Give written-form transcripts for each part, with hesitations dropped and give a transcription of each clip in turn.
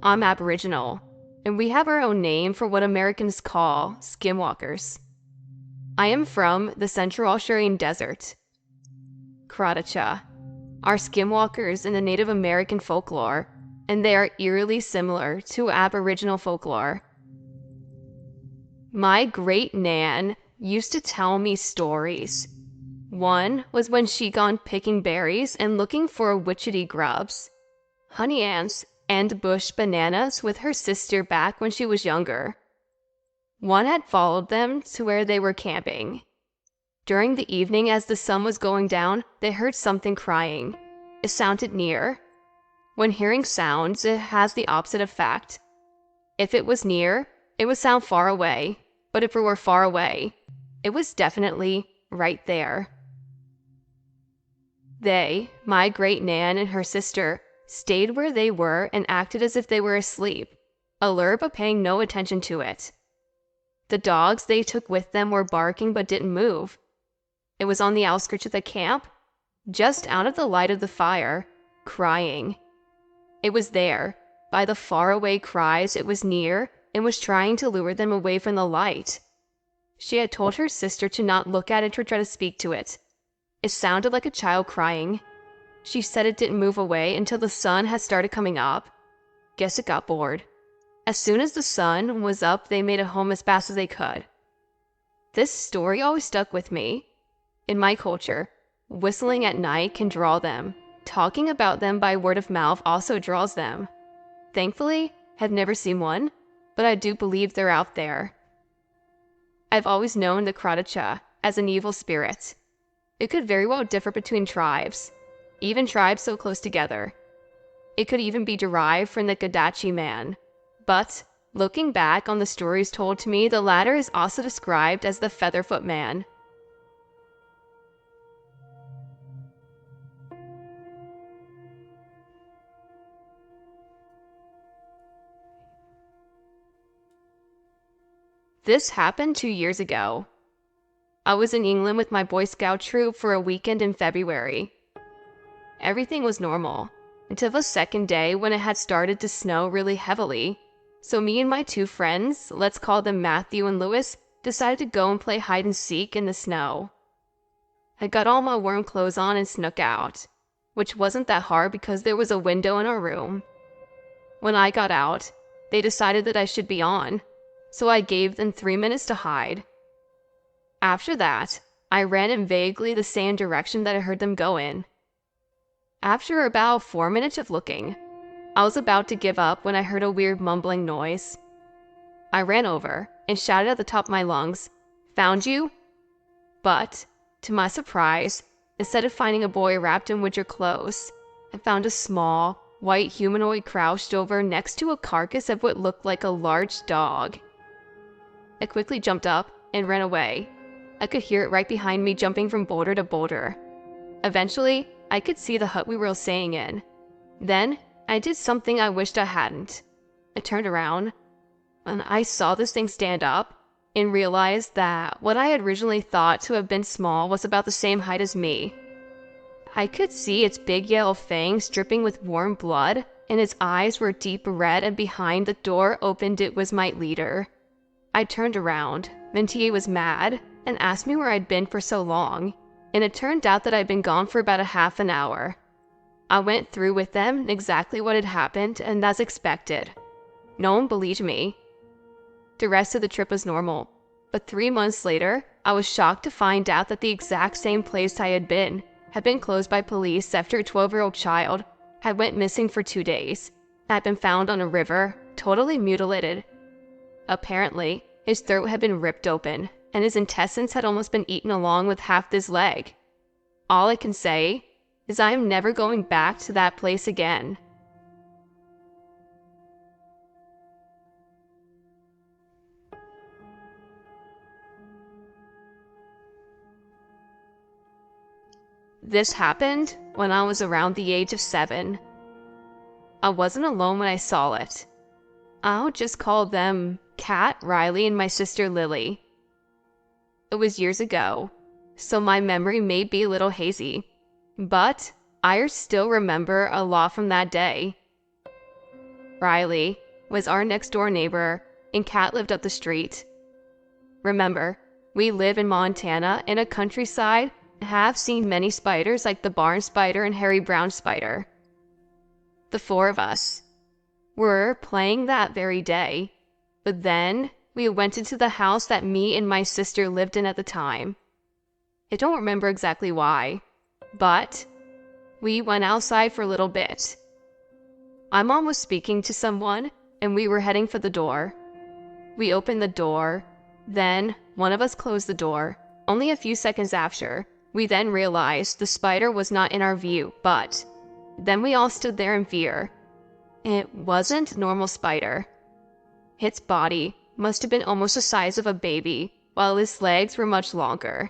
I'm Aboriginal, and we have our own name for what Americans call skinwalkers. I am from the Central Australian Desert. Kratacha are skinwalkers in the Native American folklore, and they are eerily similar to Aboriginal folklore. My great-nan used to tell me stories. One was when she gone picking berries and looking for witchetty grubs, honey ants, and bush bananas with her sister back when she was younger. One had followed them to where they were camping. During the evening, as the sun was going down, they heard something crying. It sounded near. When hearing sounds, it has the opposite effect. If it was near, it would sound far away, but if it were far away, it was definitely right there. They, my great-nan and her sister, stayed where they were and acted as if they were asleep, alert but paying no attention to it. The dogs they took with them were barking but didn't move. It was on the outskirts of the camp, just out of the light of the fire, crying. It was there, by the faraway cries. It was near and was trying to lure them away from the light. She had told her sister to not look at it or try to speak to it. It sounded like a child crying. She said it didn't move away until the sun had started coming up. Guess it got bored. As soon as the sun was up, they made it home as fast as they could. This story always stuck with me. In my culture, whistling at night can draw them. Talking about them by word of mouth also draws them. Thankfully, I've never seen one, but I do believe they're out there. I've always known the Kratacha as an evil spirit. It could very well differ between tribes, even tribes so close together. It could even be derived from the Gadachi man. But, looking back on the stories told to me, the latter is also described as the Featherfoot man. This happened 2 years ago. I was in England with my Boy Scout troop for a weekend in February. Everything was normal, until the second day when it had started to snow really heavily. So me and my 2 friends, let's call them Matthew and Lewis, decided to go and play hide and seek in the snow. I got all my warm clothes on and snuck out, which wasn't that hard because there was a window in our room. When I got out, they decided that I should be on, so I gave them 3 minutes to hide. After that, I ran in vaguely the same direction that I heard them go in. After about 4 minutes of looking, I was about to give up when I heard a weird mumbling noise. I ran over and shouted at the top of my lungs, "Found you?" But, to my surprise, instead of finding a boy wrapped in winter clothes, I found a small, white humanoid crouched over next to a carcass of what looked like a large dog. I quickly jumped up and ran away. I could hear it right behind me jumping from boulder to boulder. Eventually, I could see the hut we were staying in. Then, I did something I wished I hadn't. I turned around, and I saw this thing stand up, and realized that what I had originally thought to have been small was about the same height as me. I could see its big yellow fangs dripping with warm blood, and its eyes were deep red, and behind the door opened it was my leader. I turned around. Mentie was mad and asked me where I'd been for so long, and it turned out that I'd been gone for about a half an hour. I went through with them exactly what had happened, and as expected. No one believed me. The rest of the trip was normal, but 3 months later, I was shocked to find out that the exact same place I had been closed by police after a 12-year-old child had went missing for 2 days, and had been found on a river, totally mutilated. Apparently, his throat had been ripped open, and his intestines had almost been eaten along with half his leg. All I can say is I am never going back to that place again. This happened when I was around the age of 7. I wasn't alone when I saw it. I'll just call them Kat, Riley, and my sister Lily. It was years ago, so my memory may be a little hazy, but I still remember a lot from that day. Riley was our next door neighbor, and Kat lived up the street. Remember, we live in Montana in a countryside and have seen many spiders like the barn spider and Harry Brown spider. The four of us were playing that very day, but then we went into the house that me and my sister lived in at the time. I don't remember exactly why, but we went outside for a little bit. My mom was speaking to someone, and we were heading for the door. We opened the door, then one of us closed the door. Only a few seconds after, we then realized the spider was not in our view, but then we all stood there in fear. It wasn't a normal spider. Its body must have been almost the size of a baby, while its legs were much longer.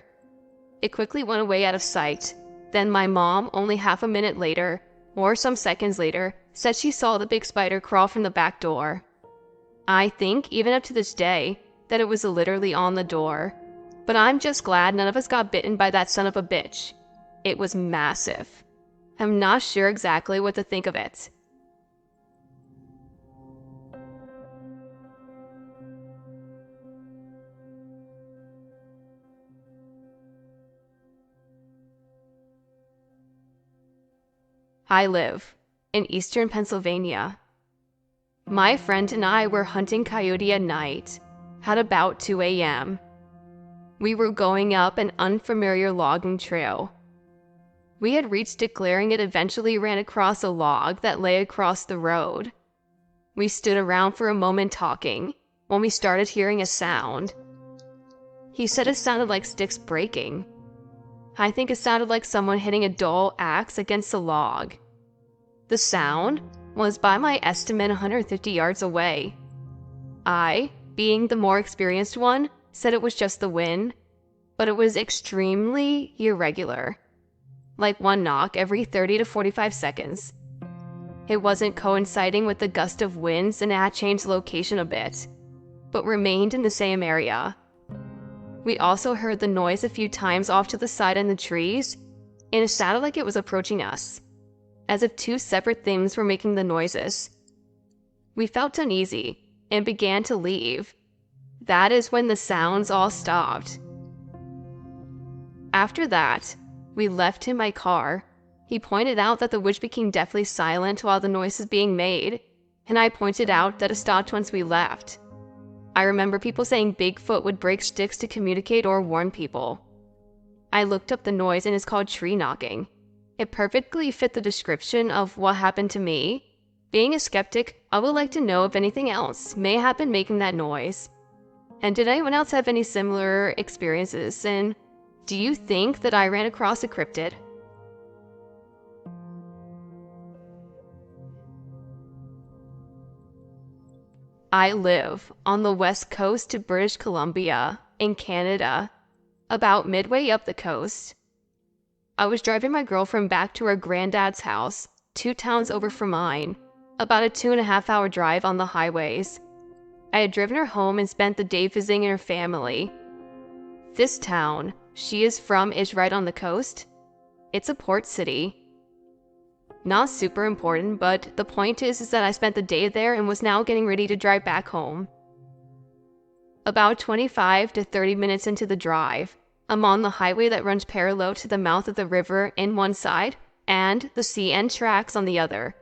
It quickly went away out of sight. Then my mom, only half a minute later, or some seconds later, said she saw the big spider crawl from the back door. I think, even up to this day, that it was literally on the door. But I'm just glad none of us got bitten by that son of a bitch. It was massive. I'm not sure exactly what to think of it. I live in eastern Pennsylvania. My friend and I were hunting coyote at night at about 2 a.m. We were going up an unfamiliar logging trail. We had reached a clearing and eventually ran across a log that lay across the road. We stood around for a moment talking when we started hearing a sound. He said it sounded like sticks breaking. I think it sounded like someone hitting a dull axe against a log. The sound was, by my estimate, 150 yards away. I, being the more experienced one, said it was just the wind, but it was extremely irregular, like one knock every 30 to 45 seconds. It wasn't coinciding with the gust of winds, and it had changed location a bit, but remained in the same area. We also heard the noise a few times off to the side in the trees, and it sounded like it was approaching us, as if two separate things were making the noises. We felt uneasy and began to leave. That is when the sounds all stopped. After that, we left in my car. He pointed out that the witch became deathly silent while the noise was being made, and I pointed out that it stopped once we left. I remember people saying Bigfoot would break sticks to communicate or warn people. I looked up the noise and it's called tree knocking. It perfectly fit the description of what happened to me. Being a skeptic, I would like to know if anything else may have been making that noise. And did anyone else have any similar experiences? And do you think that I ran across a cryptid? I live on the west coast to British Columbia, in Canada, about midway up the coast. I was driving my girlfriend back to her granddad's house, 2 towns over from mine, about a 2.5-hour drive on the highways. I had driven her home and spent the day visiting her family. This town she is from is right on the coast. It's a port city. Not super important, but the point is that I spent the day there and was now getting ready to drive back home. About 25 to 30 minutes into the drive, I'm on the highway that runs parallel to the mouth of the river in one side and the CN tracks on the other.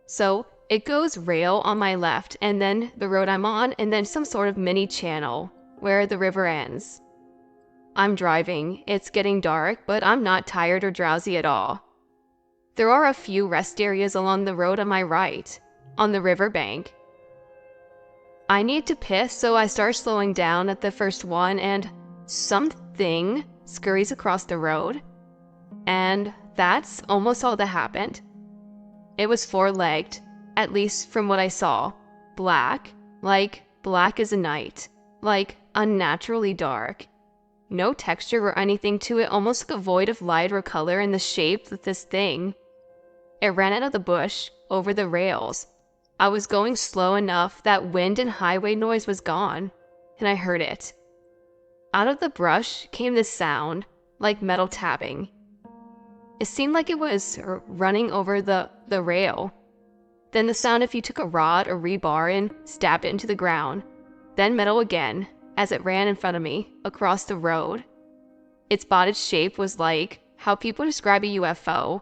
So it goes rail on my left and then the road I'm on and then some sort of mini channel where the river ends. I'm driving, it's getting dark, but I'm not tired or drowsy at all. There are a few rest areas along the road on my right, on the riverbank. I need to piss, so I start slowing down at the first one and something scurries across the road. And that's almost all that happened. It was 4-legged, at least from what I saw. Black, like black as a night, like unnaturally dark. No texture or anything to it, almost like a void of light or color in the shape of this thing. It ran out of the bush, over the rails. I was going slow enough that wind and highway noise was gone, and I heard it. Out of the brush came this sound, like metal tapping. It seemed like it was running over the rail. then the sound if you took a rod or rebar and stabbed it into the ground, then metal again as it ran in front of me across the road. Its body's shape was like how people describe a UFO,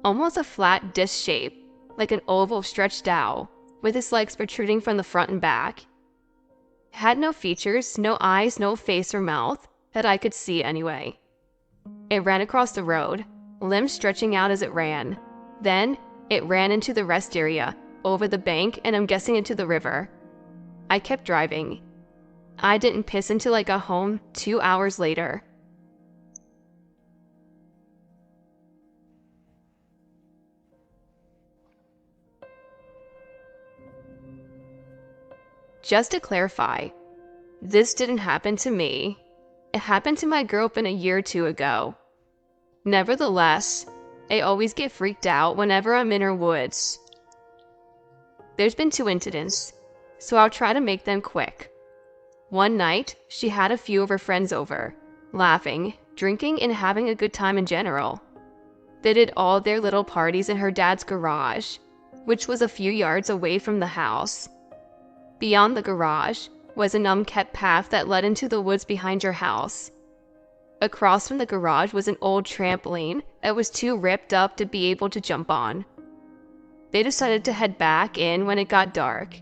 almost a flat disc shape, like an oval stretched out, with its legs protruding from the front and back. It had no features, no eyes, no face or mouth, that I could see anyway. It ran across the road, limbs stretching out as it ran. Then, it ran into the rest area, over the bank, and I'm guessing into the river. I kept driving. I didn't piss until I got home 2 hours later. Just to clarify, this didn't happen to me. It happened to my girlfriend a year or two ago. Nevertheless, I always get freaked out whenever I'm in her woods. There's been 2 incidents, so I'll try to make them quick. One night, she had a few of her friends over, laughing, drinking, and having a good time in general. They did all their little parties in her dad's garage, which was a few yards away from the house. Beyond the garage was an unkept path that led into the woods behind your house. Across from the garage was an old trampoline that was too ripped up to be able to jump on. They decided to head back in when it got dark.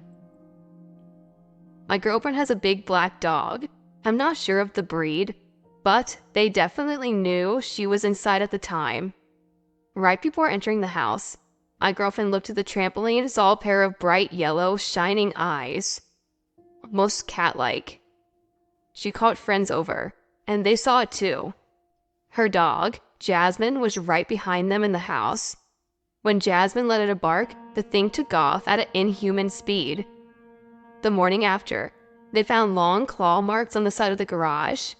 My girlfriend has a big black dog. I'm not sure of the breed, but they definitely knew she was inside at the time. Right before entering the house, my girlfriend looked at the trampoline and saw a pair of bright yellow, shining eyes. Most cat-like. She called friends over, and they saw it too. Her dog, Jasmine, was right behind them in the house. When Jasmine let out a bark, the thing took off at an inhuman speed. The morning after, they found long claw marks on the side of the garage.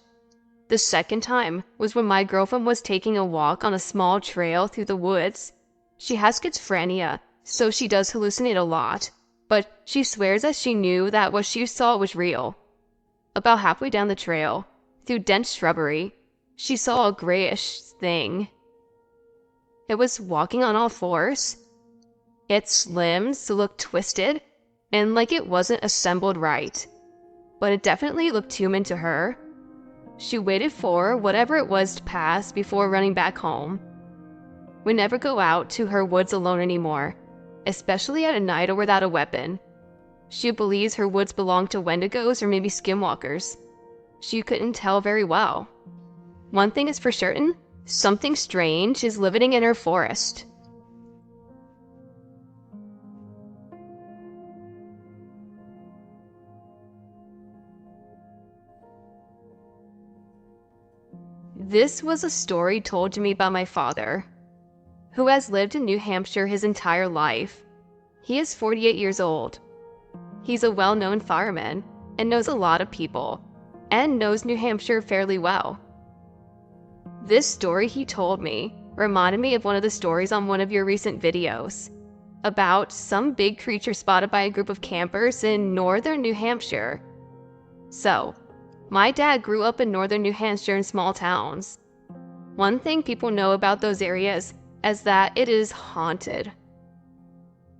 The second time was when my girlfriend was taking a walk on a small trail through the woods. She has schizophrenia, so she does hallucinate a lot, but she swears that she knew that what she saw was real. About halfway down the trail, through dense shrubbery, she saw a grayish thing. It was walking on all fours. Its limbs looked twisted, and like it wasn't assembled right, but it definitely looked human to her. She waited for whatever it was to pass before running back home. We never go out to her woods alone anymore, especially at night or without a weapon. She believes her woods belong to wendigos or maybe skinwalkers. She couldn't tell very well. One thing is for certain, something strange is living in her forest. This was a story told to me by my father, who has lived in New Hampshire his entire life. He is 48 years old. He's a well-known fireman and knows a lot of people, and knows New Hampshire fairly well. This story he told me reminded me of one of the stories on one of your recent videos, about some big creature spotted by a group of campers in northern New Hampshire. So, my dad grew up in northern New Hampshire in small towns. One thing people know about those areas is that it is haunted.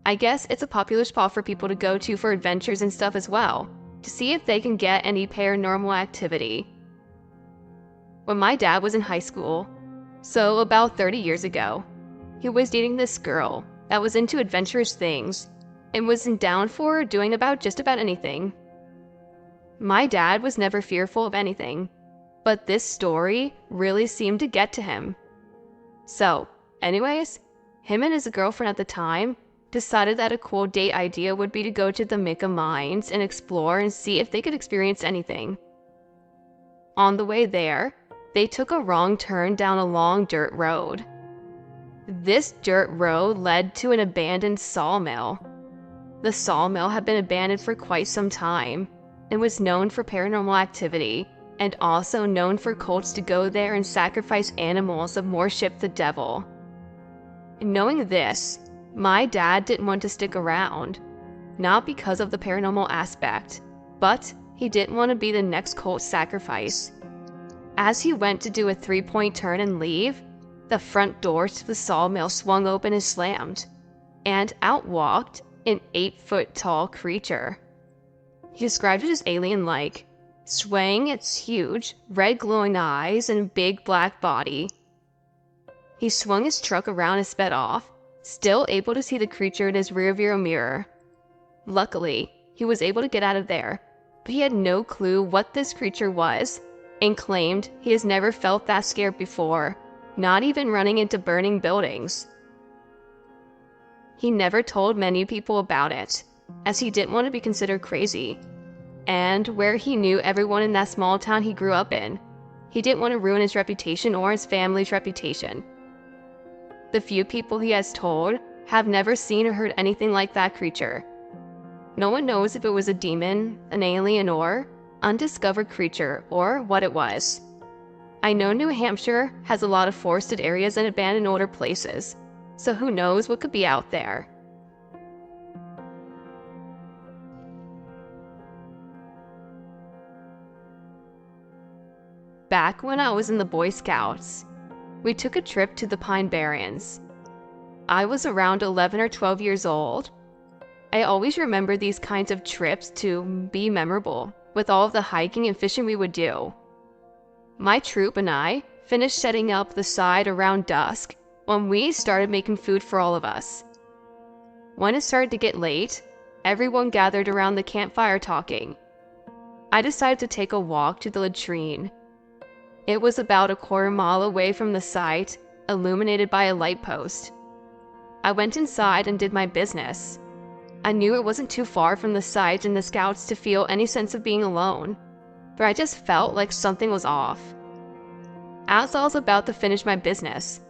I guess it's a popular spot for people to go to for adventures and stuff as well, to see if they can get any paranormal activity. When my dad was in high school, so about 30 years ago, he was dating this girl that was into adventurous things and was down for doing just about anything. My dad was never fearful of anything, but this story really seemed to get to him. So, anyways, him and his girlfriend at the time decided that a cool date idea would be to go to the Mika mines and explore and see if they could experience anything. On the way there, they took a wrong turn down a long dirt road. This dirt road led to an abandoned sawmill. The sawmill had been abandoned for quite some time and was known for paranormal activity, and also known for cults to go there and sacrifice animals and worship the devil. Knowing this, my dad didn't want to stick around, not because of the paranormal aspect, but he didn't want to be the next cult sacrifice. As he went to do a 3-point turn and leave, the front door to the sawmill swung open and slammed, and out walked an 8-foot tall creature. He described it as alien-like, swaying its huge, red glowing eyes and big black body. He swung his truck around and sped off, still able to see the creature in his rearview mirror. Luckily, he was able to get out of there, but he had no clue what this creature was, and claimed he has never felt that scared before, not even running into burning buildings. He never told many people about it, as he didn't want to be considered crazy. And where he knew everyone in that small town he grew up in, he didn't want to ruin his reputation or his family's reputation. The few people he has told have never seen or heard anything like that creature. No one knows if it was a demon, an alien, or undiscovered creature, or what it was. I know New Hampshire has a lot of forested areas and abandoned older places, so who knows what could be out there. Back when I was in the Boy Scouts, we took a trip to the Pine Barrens. I was around 11 or 12 years old. I always remember these kinds of trips to be memorable, with all of the hiking and fishing we would do. My troop and I finished setting up the side around dusk when we started making food for all of us. When it started to get late, everyone gathered around the campfire talking. I decided to take a walk to the latrine. It was about a quarter mile away from the site, illuminated by a light post. I went inside and did my business. I knew it wasn't too far from the site and the scouts to feel any sense of being alone, but I just felt like something was off. As I was about to finish my business,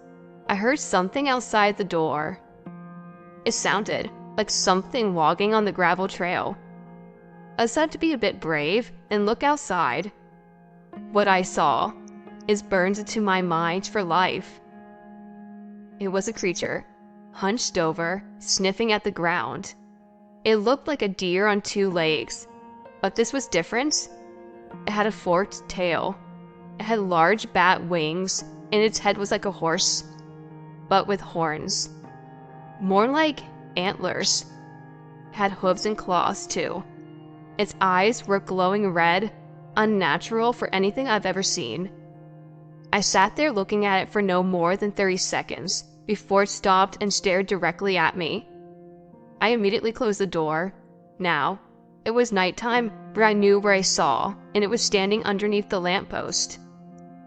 I heard something outside the door. It sounded like something walking on the gravel trail. I decided to be a bit brave and look outside. What I saw is burned into my mind for life. It was a creature, hunched over, sniffing at the ground. It looked like a deer on 2 legs, but this was different. It had a forked tail. It had large bat wings, and its head was like a horse, but with horns. More like antlers. It had hooves and claws, too. Its eyes were glowing red, unnatural for anything I've ever seen. I sat there looking at it for no more than 30 seconds before it stopped and stared directly at me. I immediately closed the door. Now, it was nighttime, but I knew where I saw, and it was standing underneath the lamppost.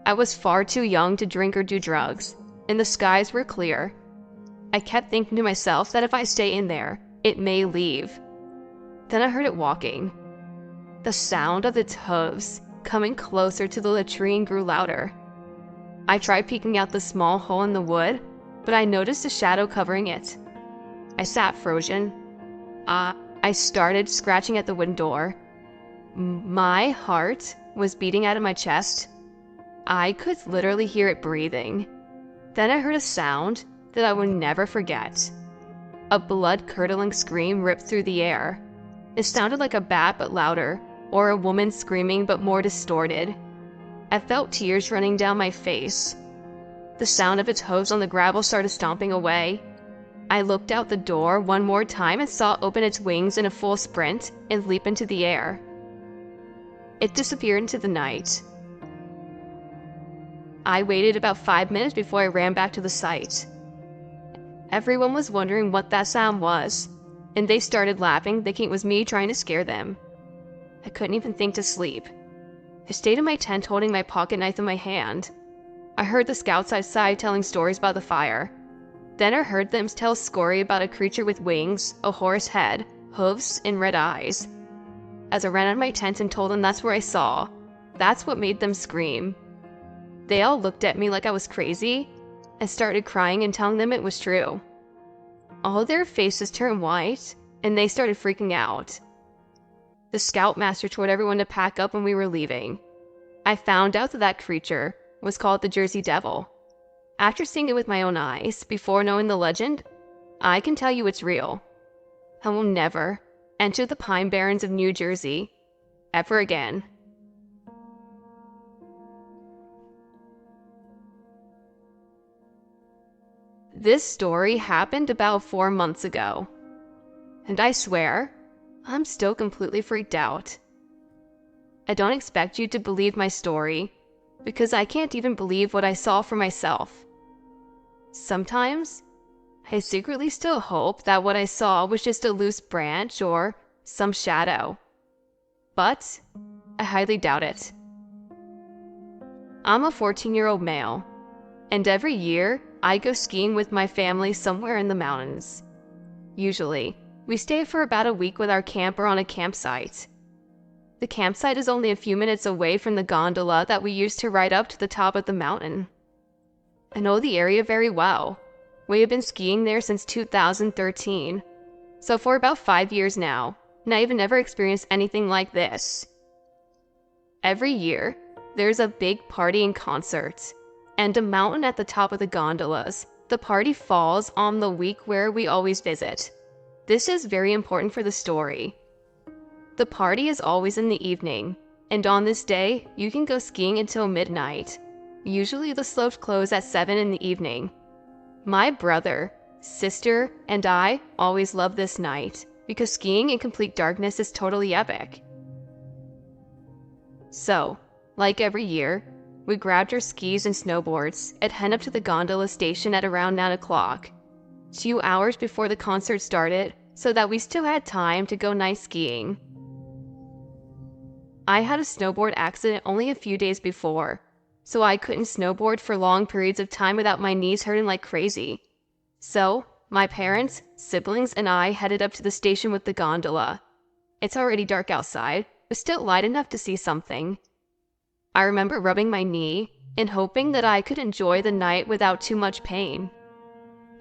I was far too young to drink or do drugs, and the skies were clear. I kept thinking to myself that if I stay in there, it may leave. Then I heard it walking. The sound of its hooves coming closer to the latrine grew louder. I tried peeking out the small hole in the wood, but I noticed a shadow covering it. I sat frozen. I started scratching at the wooden door. My heart was beating out of my chest. I could literally hear it breathing. Then I heard a sound that I would never forget. A blood-curdling scream ripped through the air. It sounded like a bat but louder, or a woman screaming but more distorted. I felt tears running down my face. The sound of its hooves on the gravel started stomping away. I looked out the door one more time and saw it open its wings in a full sprint and leap into the air. It disappeared into the night. I waited about 5 minutes before I ran back to the site. Everyone was wondering what that sound was, and they started laughing, thinking it was me trying to scare them. I couldn't even think to sleep. I stayed in my tent holding my pocket knife in my hand. I heard the scouts outside telling stories about the fire. Then I heard them tell a story about a creature with wings, a horse head, hooves, and red eyes. As I ran out of my tent and told them that's where I saw, that's what made them scream. They all looked at me like I was crazy and started crying and telling them it was true. All their faces turned white, and they started freaking out. The scoutmaster told everyone to pack up when we were leaving. I found out that that creature was called the Jersey Devil. After seeing it with my own eyes, before knowing the legend, I can tell you it's real. I will never enter the Pine Barrens of New Jersey ever again. This story happened about 4 months ago. And I swear, I'm still completely freaked out. I don't expect you to believe my story, because I can't even believe what I saw for myself. Sometimes, I secretly still hope that what I saw was just a loose branch or some shadow. But I highly doubt it. I'm a 14-year-old male, and every year I go skiing with my family somewhere in the mountains. Usually, we stay for about a week with our camper on a campsite. The campsite is only a few minutes away from the gondola that we used to ride up to the top of the mountain. I know the area very well. We have been skiing there since 2013, so for about 5 years now, and I've never experienced anything like this. Every year, there's a big party and concert, and a mountain at the top of the gondolas. The party falls on the week where we always visit. This is very important for the story. The party is always in the evening, and on this day, you can go skiing until midnight. Usually the slopes close at 7 in the evening. My brother, sister, and I always love this night, because skiing in complete darkness is totally epic. So, like every year, we grabbed our skis and snowboards and head up to the gondola station at around 9 o'clock, 2 hours before the concert started, so that we still had time to go night skiing. I had a snowboard accident only a few days before, so I couldn't snowboard for long periods of time without my knees hurting like crazy. So, my parents, siblings, and I headed up to the station with the gondola. It's already dark outside, but still light enough to see something. I remember rubbing my knee and hoping that I could enjoy the night without too much pain.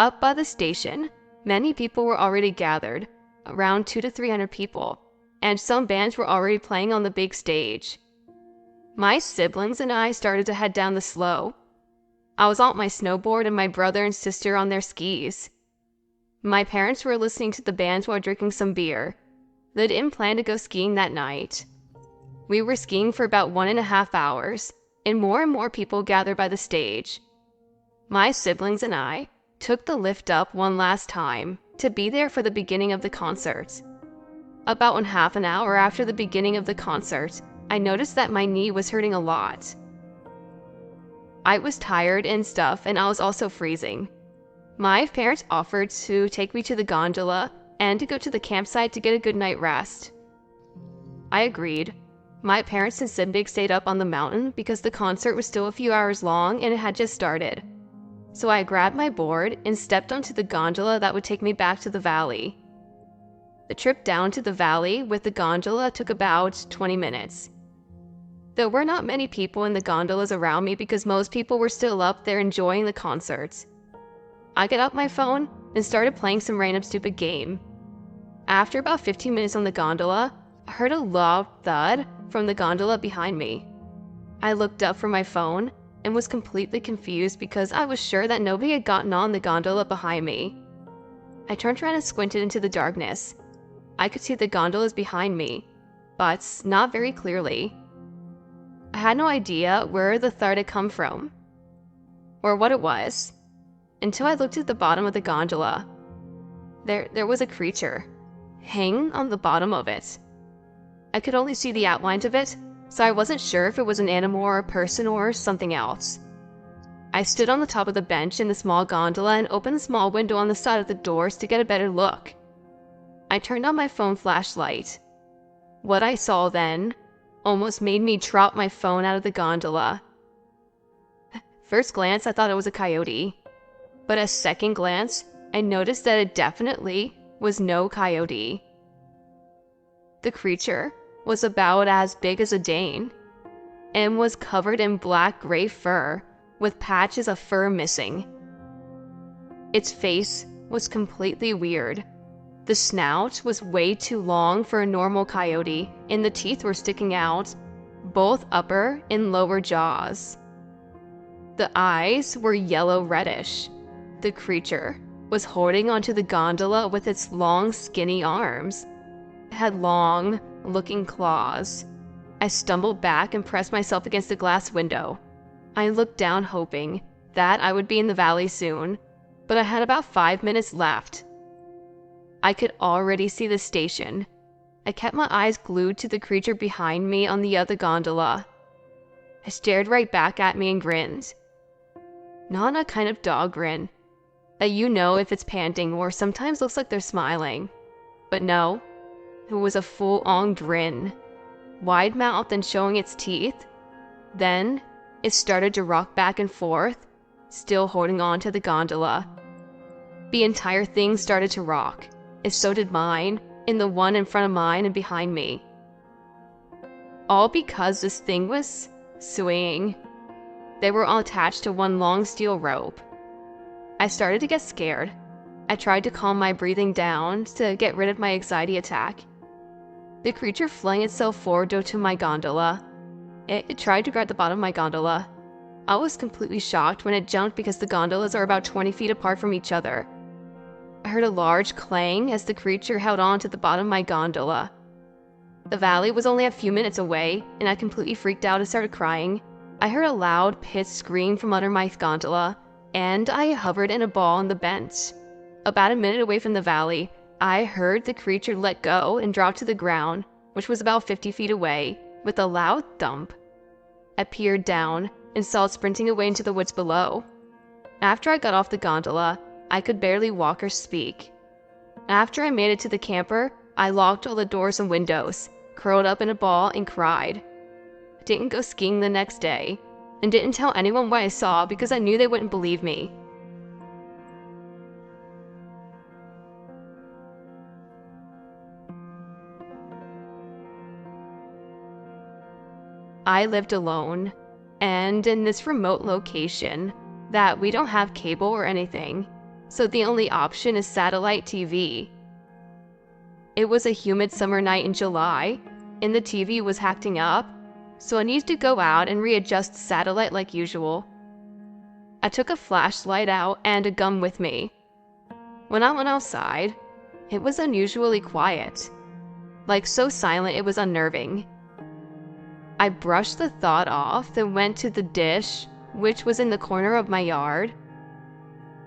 Up by the station, many people were already gathered, around 200 to 300 people, and some bands were already playing on the big stage. My siblings and I started to head down the slope. I was on my snowboard and my brother and sister on their skis. My parents were listening to the bands while drinking some beer. They didn't plan to go skiing that night. We were skiing for about 1.5 hours, and more people gathered by the stage. My siblings and I took the lift up one last time to be there for the beginning of the concert. About half an hour after the beginning of the concert, I noticed that my knee was hurting a lot. I was tired and stuff, and I was also freezing. My parents offered to take me to the gondola and to go to the campsite to get a good night rest. I agreed. My parents and siblings stayed up on the mountain because the concert was still a few hours long and it had just started. So I grabbed my board and stepped onto the gondola that would take me back to the valley. The trip down to the valley with the gondola took about 20 minutes. There were not many people in the gondolas around me because most people were still up there enjoying the concerts. I got out my phone and started playing some random stupid game. After about 15 minutes on the gondola, I heard a loud thud from the gondola behind me. I looked up from my phone and was completely confused because I was sure that nobody had gotten on the gondola behind me. I turned around and squinted into the darkness. I could see the gondolas behind me, but not very clearly. I had no idea where the thud had come from, or what it was, until I looked at the bottom of the gondola. There was a creature, hanging on the bottom of it. I could only see the outlines of it, so I wasn't sure if it was an animal or a person or something else. I stood on the top of the bench in the small gondola and opened the small window on the side of the doors to get a better look. I turned on my phone flashlight. What I saw then almost made me drop my phone out of the gondola. First glance, I thought it was a coyote, but at second glance, I noticed that it definitely was no coyote. The creature was about as big as a Dane, and was covered in black-gray fur, with patches of fur missing. Its face was completely weird. The snout was way too long for a normal coyote, and the teeth were sticking out, both upper and lower jaws. The eyes were yellow-reddish. The creature was holding onto the gondola with its long, skinny arms. It had long, looking claws. I stumbled back and pressed myself against the glass window. I looked down hoping that I would be in the valley soon, but I had about 5 minutes left. I could already see the station. I kept my eyes glued to the creature behind me on the other gondola. It stared right back at me and grinned. Not a kind of dog grin that you know if it's panting or sometimes looks like they're smiling. But no, it was a full-on grin, wide-mouthed and showing its teeth. Then, it started to rock back and forth, still holding on to the gondola. The entire thing started to rock, and so did mine, and the one in front of mine and behind me. All because this thing was swinging. They were all attached to one long steel rope. I started to get scared. I tried to calm my breathing down to get rid of my anxiety attack. The creature flung itself forward to my gondola. It tried to grab the bottom of my gondola. I was completely shocked when it jumped because the gondolas are about 20 feet apart from each other. I heard a large clang as the creature held on to the bottom of my gondola. The valley was only a few minutes away, and I completely freaked out and started crying. I heard a loud, pissed scream from under my gondola, and I hovered in a ball on the bench. About a minute away from the valley, I heard the creature let go and drop to the ground, which was about 50 feet away, with a loud thump. I peered down and saw it sprinting away into the woods below. After I got off the gondola, I could barely walk or speak. After I made it to the camper, I locked all the doors and windows, curled up in a ball, and cried. I didn't go skiing the next day, and didn't tell anyone what I saw because I knew they wouldn't believe me. I lived alone, and in this remote location, that we don't have cable or anything, so the only option is satellite TV. It was a humid summer night in July, and the TV was acting up, so I needed to go out and readjust the satellite like usual. I took a flashlight out and a gun with me. When I went outside, it was unusually quiet, like so silent it was unnerving. I brushed the thought off and went to the dish, which was in the corner of my yard.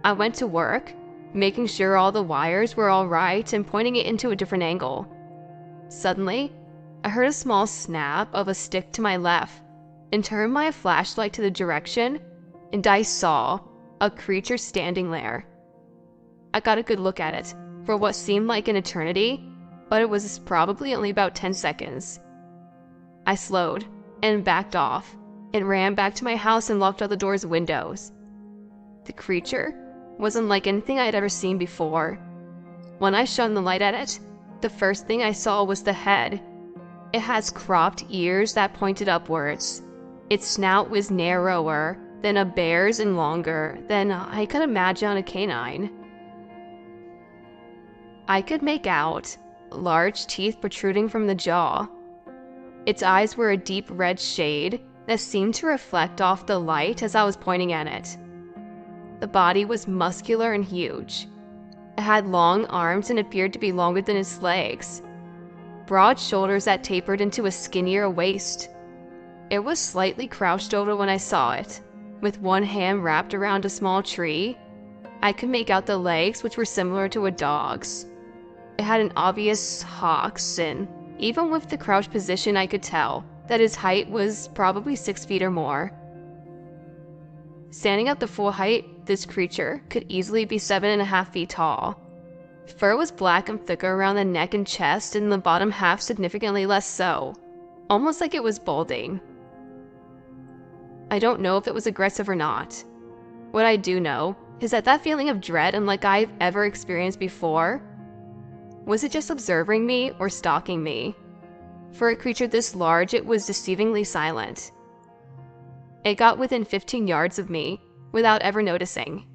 I went to work, making sure all the wires were all right and pointing it into a different angle. Suddenly, I heard a small snap of a stick to my left and turned my flashlight to the direction, and I saw a creature standing there. I got a good look at it for what seemed like an eternity, but it was probably only about 10 seconds. I slowed and backed off and ran back to my house and locked all the doors and windows. The creature wasn't like anything I had ever seen before. When I shone the light at it, the first thing I saw was the head. It has cropped ears that pointed upwards. Its snout was narrower than a bear's and longer than I could imagine on a canine. I could make out large teeth protruding from the jaw. Its eyes were a deep red shade that seemed to reflect off the light as I was pointing at it. The body was muscular and huge. It had long arms and appeared to be longer than its legs, broad shoulders that tapered into a skinnier waist. It was slightly crouched over when I saw it, with one hand wrapped around a small tree. I could make out the legs, which were similar to a dog's. It had an obvious hocks, and even with the crouched position I could tell that his height was probably 6 feet or more. Standing at the full height, this creature could easily be 7.5 feet tall. Fur was black and thicker around the neck and chest, and the bottom half significantly less so, almost like it was balding. I don't know if it was aggressive or not. What I do know is that feeling of dread unlike I've ever experienced before. Was it just observing me or stalking me? For a creature this large, it was deceivingly silent. It got within 15 yards of me without ever noticing.